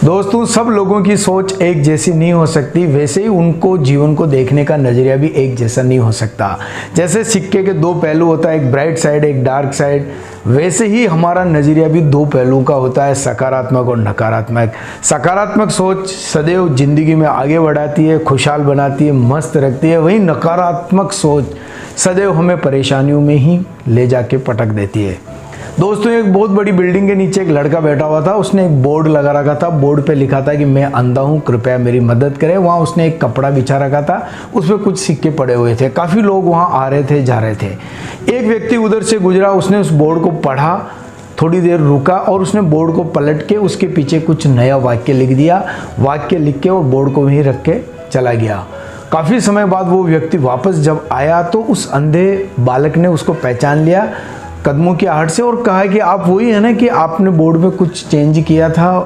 दोस्तों, सब लोगों की सोच एक जैसी नहीं हो सकती, वैसे ही उनको जीवन को देखने का नज़रिया भी एक जैसा नहीं हो सकता। जैसे सिक्के के दो पहलू होता है, एक ब्राइट साइड एक डार्क साइड, वैसे ही हमारा नज़रिया भी दो पहलुओं का होता है, सकारात्मक और नकारात्मक। सकारात्मक सोच सदैव जिंदगी में आगे बढ़ाती है, खुशहाल बनाती है, मस्त रखती है। वहीं नकारात्मक सोच सदैव हमें परेशानियों में ही ले जाके पटक देती है। दोस्तों, एक बहुत बड़ी बिल्डिंग के नीचे एक लड़का बैठा हुआ था। उसने एक बोर्ड लगा रखा था। बोर्ड पे लिखा था कि मैं अंधा हूँ, कृपया मेरी मदद करें। वहाँ उसने एक कपड़ा बिछा रखा था, उस पर कुछ सिक्के पड़े हुए थे। काफ़ी लोग वहाँ आ रहे थे, जा रहे थे। एक व्यक्ति उधर से गुजरा, उसने उस बोर्ड को पढ़ा, थोड़ी देर रुका और उसने बोर्ड को पलट के उसके पीछे कुछ नया वाक्य लिख दिया। वाक्य लिख के और बोर्ड को वहीं रख के चला गया। काफ़ी समय बाद वो व्यक्ति वापस जब आया तो उस अंधे बालक ने उसको पहचान लिया कदमों की आहट से और कहा कि आप वही है ना कि आपने बोर्ड में कुछ चेंज किया था,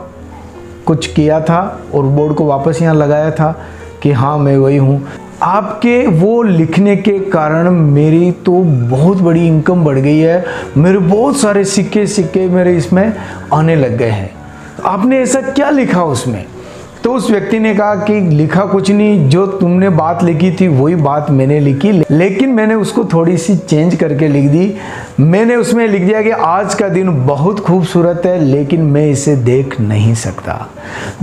कुछ किया था और बोर्ड को वापस यहाँ लगाया था। कि हाँ, मैं वही हूँ। आपके वो लिखने के कारण मेरी तो बहुत बड़ी इनकम बढ़ गई है, मेरे बहुत सारे सिक्के मेरे इसमें आने लग गए हैं। आपने ऐसा क्या लिखा उसमें? तो उस व्यक्ति ने कहा कि लिखा कुछ नहीं, जो तुमने बात लिखी थी वही बात मैंने लिखी, लेकिन मैंने उसको थोड़ी सी चेंज करके लिख दी। मैंने उसमें लिख दिया कि आज का दिन बहुत खूबसूरत है, लेकिन मैं इसे देख नहीं सकता।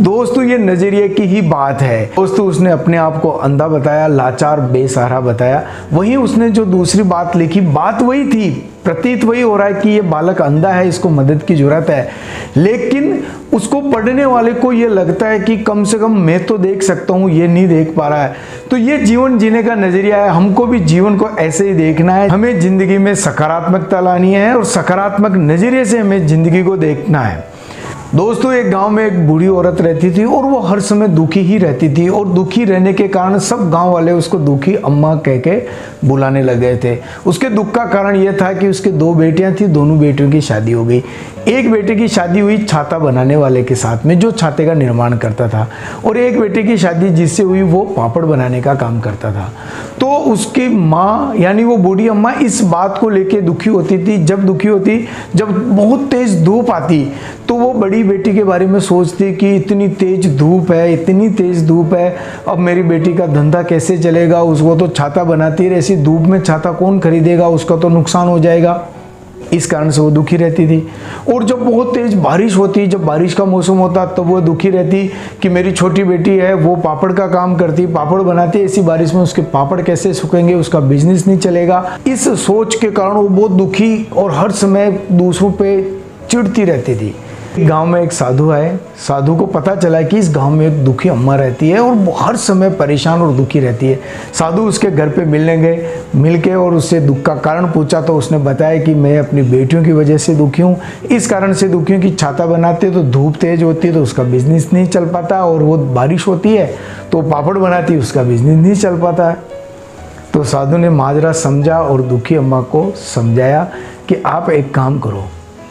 दोस्तों, ये नज़रिए की ही बात है। दोस्तों, उसने अपने आप को अंधा बताया, लाचार, बेसहारा बताया। वहीं उसने जो दूसरी बात लिखी, बात वही थी, प्रतीत वही हो रहा है कि ये बालक अंधा है, इसको मदद की जरूरत है, लेकिन उसको पढ़ने वाले को ये लगता है कि कम से कम मैं तो देख सकता हूँ, ये नहीं देख पा रहा है। तो ये जीवन जीने का नजरिया है। हमको भी जीवन को ऐसे ही देखना है। हमें जिंदगी में सकारात्मकता लानी है और सकारात्मक नजरिए से हमें जिंदगी को देखना है। दोस्तों, एक गांव में एक बूढ़ी औरत रहती थी और वो हर समय दुखी ही रहती थी और दुखी रहने के कारण सब गांव वाले उसको दुखी अम्मा कह के बुलाने लग गए थे। उसके दुख का कारण यह था कि उसके दो बेटियां थी, दोनों बेटियों की शादी हो गई। एक बेटे की शादी हुई छाता बनाने वाले के साथ में, जो छाते का निर्माण करता था, और एक बेटे की शादी जिससे हुई वो पापड़ बनाने का काम करता था। तो उसकी माँ यानी वो बूढ़ी अम्मा इस बात को लेके दुखी होती थी। जब दुखी होती, जब बहुत तेज धूप आती तो वो बड़ी बेटी के बारे में सोचती कि इतनी तेज धूप है, इतनी तेज धूप है, अब मेरी बेटी का धंधा कैसे चलेगा? उसको तो छाता बनाती रहे, ऐसी धूप में छाता कौन खरीदेगा? उसका तो नुकसान हो जाएगा। इस कारण से वो दुखी रहती थी। और जब बहुत तेज बारिश होती, जब बारिश का मौसम होता, तो वो दुखी रहती कि मेरी छोटी बेटी है, वो पापड़ का काम करती, पापड़ बनाती, ऐसी बारिश में उसके पापड़ कैसे सूखेंगे, उसका बिजनेस नहीं चलेगा। इस सोच के कारण वो बहुत दुखी और हर समय दूसरों पे चिढ़ती रहती थी। गांव में एक साधु आए। साधु को पता चला कि इस गांव में एक दुखी अम्मा रहती है और वो हर समय परेशान और दुखी रहती है। साधु उसके घर पे मिलने गए। मिलके और उससे दुख का कारण पूछा तो उसने बताया कि मैं अपनी बेटियों की वजह से दुखी हूँ, इस कारण से दुखी हूँ कि छाता बनाते तो धूप तेज होती है तो उसका बिजनेस नहीं चल पाता, और वो बारिश होती है तो पापड़ बनाती है, उसका बिजनेस नहीं चल पाता है। तो साधु ने माजरा समझा और दुखी अम्मा को समझाया कि आप एक काम करो,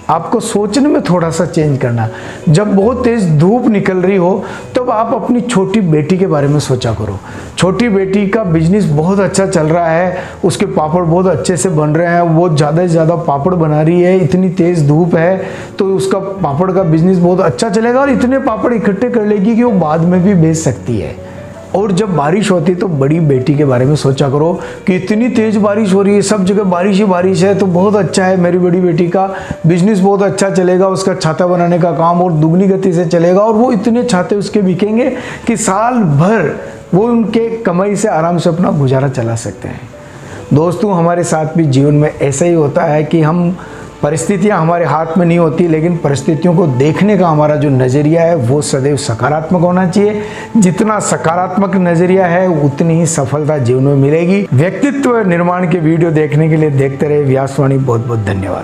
आपको सोचने में थोड़ा सा चेंज करना। जब बहुत तेज धूप निकल रही हो तब आप अपनी छोटी बेटी के बारे में सोचा करो। छोटी बेटी का बिजनेस बहुत अच्छा चल रहा है, उसके पापड़ बहुत अच्छे से बन रहे हैं, वो ज़्यादा से ज़्यादा पापड़ बना रही है, इतनी तेज़ धूप है तो उसका पापड़ का बिजनेस बहुत अच्छा चलेगा और इतने पापड़ इकट्ठे कर लेगी कि वो बाद में भी बेच सकती है। और जब बारिश होती तो बड़ी बेटी के बारे में सोचा करो कि इतनी तेज बारिश हो रही है, सब जगह बारिश ही बारिश है, तो बहुत अच्छा है, मेरी बड़ी बेटी का बिजनेस बहुत अच्छा चलेगा, उसका छाता बनाने का काम और दुगनी गति से चलेगा और वो इतने छाते उसके बिकेंगे कि साल भर वो उनके कमाई से आराम से अपना गुजारा चला सकते हैं। दोस्तों, हमारे साथ भी जीवन में ऐसा ही होता है कि हम परिस्थितियां हमारे हाथ में नहीं होती, लेकिन परिस्थितियों को देखने का हमारा जो नज़रिया है वो सदैव सकारात्मक होना चाहिए। जितना सकारात्मक नज़रिया है उतनी ही सफलता जीवन में मिलेगी। व्यक्तित्व निर्माण के वीडियो देखने के लिए देखते रहे व्यासवाणी। बहुत बहुत धन्यवाद।